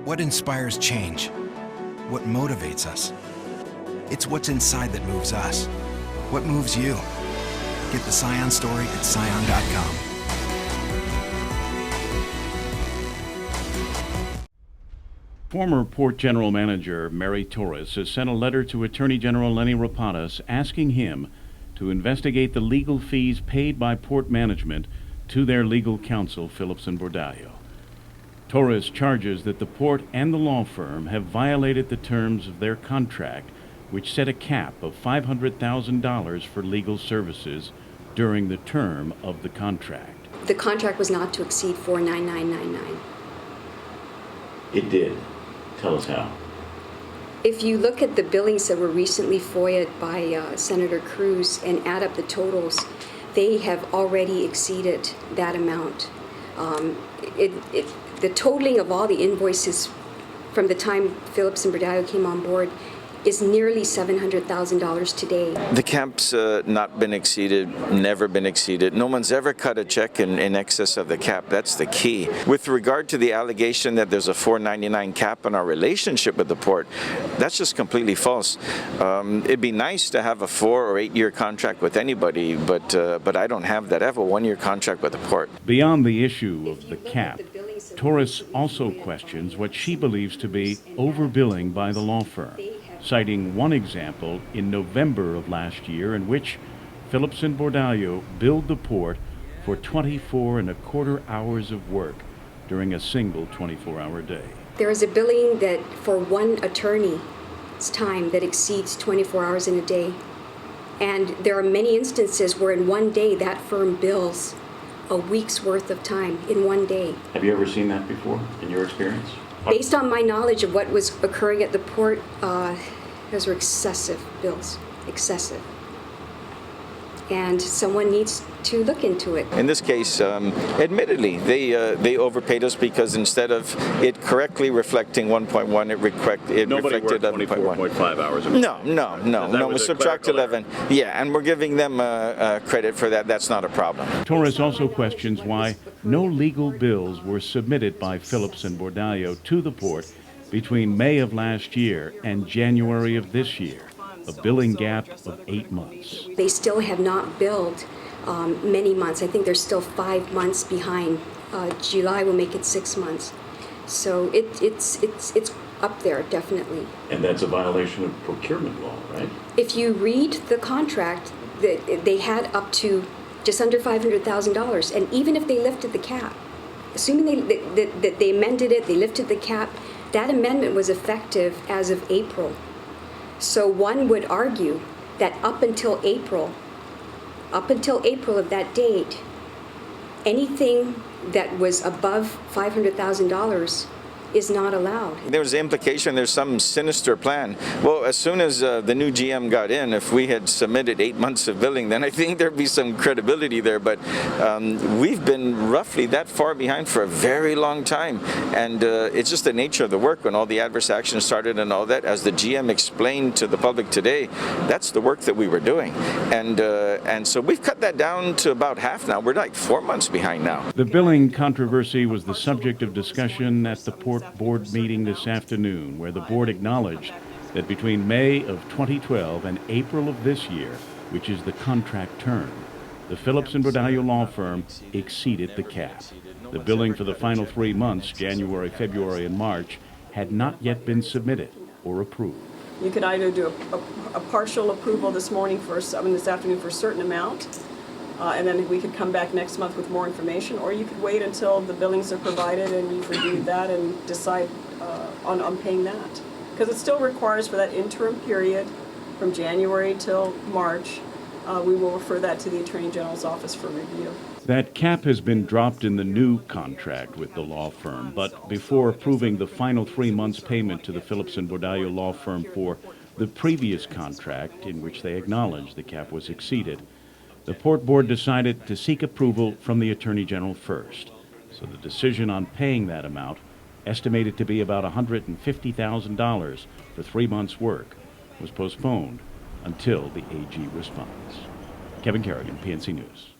What inspires change? What motivates us? It's what's inside that moves us. What moves you? Get the Scion story at Scion.com. Former Port General Manager Mary Torres has sent a letter to Attorney General Lenny Rapadas asking him to investigate the legal fees paid by Port Management to their legal counsel, Phillips and Bordallo. Torres charges that the Port and the law firm have violated the terms of their contract, which set a cap of $500,000 for legal services during the term of the contract. The contract was not to exceed $499.99. It did. Tell us how. If you look at the billings that were recently FOIA'd by Senator Cruz and add up the totals, they have already exceeded that amount. The totaling of all the invoices from the time Phillips and Bordallo came on board is nearly $700,000 today. The cap's not been exceeded, never been exceeded. No one's ever cut a check in excess of the cap. That's the key. With regard to the allegation that there's a $499 cap on our relationship with the Port, that's just completely false. It'd be nice to have a 4 or 8 year contract with anybody, but I don't have that. I have a 1-year contract with the Port. Beyond the issue of the cap, Torres also questions what she believes to be overbilling by the law firm, citing one example in November of last year in which Phillips and Bordallo billed the Port for 24.25 hours of work during a single 24-hour day. There is a billing that for one attorney's time that exceeds 24 hours in a day. And there are many instances where in one day that firm bills a week's worth of time in one day. Have you ever seen that before in your experience? Based on my knowledge of what was occurring at the Port, those were excessive bills, excessive. And someone needs to look into it. In this case, admittedly, they overpaid us because instead of it correctly reflecting 1.1, it Nobody reflected worked 24.5 hours. No. We subtract 11. Yeah, and we're giving them credit for that. That's not a problem. Torres also questions why no legal bills were submitted by Phillips and Bordallo to the Port between May of last year and January of this year, a billing gap of 8 months. They still have not billed many months. I think they're still 5 months behind. July will make it 6 months. So it's up there, definitely. And that's a violation of procurement law, right? If you read the contract, they had up to just under $500,000. And even if they lifted the cap, assuming that they amended it, they lifted the cap, that amendment was effective as of April. So one would argue that up until April of that date, anything that was above $500,000 is not allowed. There's the implication there's some sinister plan. Well, as soon as the new GM got in, if we had submitted 8 months of billing, then I think there'd be some credibility there. But we've been roughly that far behind for a very long time. And it's just the nature of the work when all the adverse action started and all that. As the GM explained to the public today, that's the work that we were doing. And so we've cut that down to about half now. We're like 4 months behind now. The billing controversy was the subject of discussion at the Port Board meeting this afternoon, where the board acknowledged that between May of 2012 and April of this year, which is the contract term, the Phillips and Bordallo law firm exceeded the cap. The billing for the final 3 months, January, February, and March, had not yet been submitted or approved. You could either do a partial approval this afternoon for a certain amount, and then we could come back next month with more information, or you could wait until the billings are provided and you've reviewed that and decide on paying that. Because it still requires for that interim period from January till March, we will refer that to the Attorney General's office for review. That cap has been dropped in the new contract with the law firm, but before approving the final 3 months payment to the Phillips and Bordallo law firm for the previous contract, in which they acknowledged the cap was exceeded, the Port Board decided to seek approval from the Attorney General first. So the decision on paying that amount, estimated to be about $150,000 for 3 months' work, was postponed until the AG responds. Kevin Kerrigan, PNC News.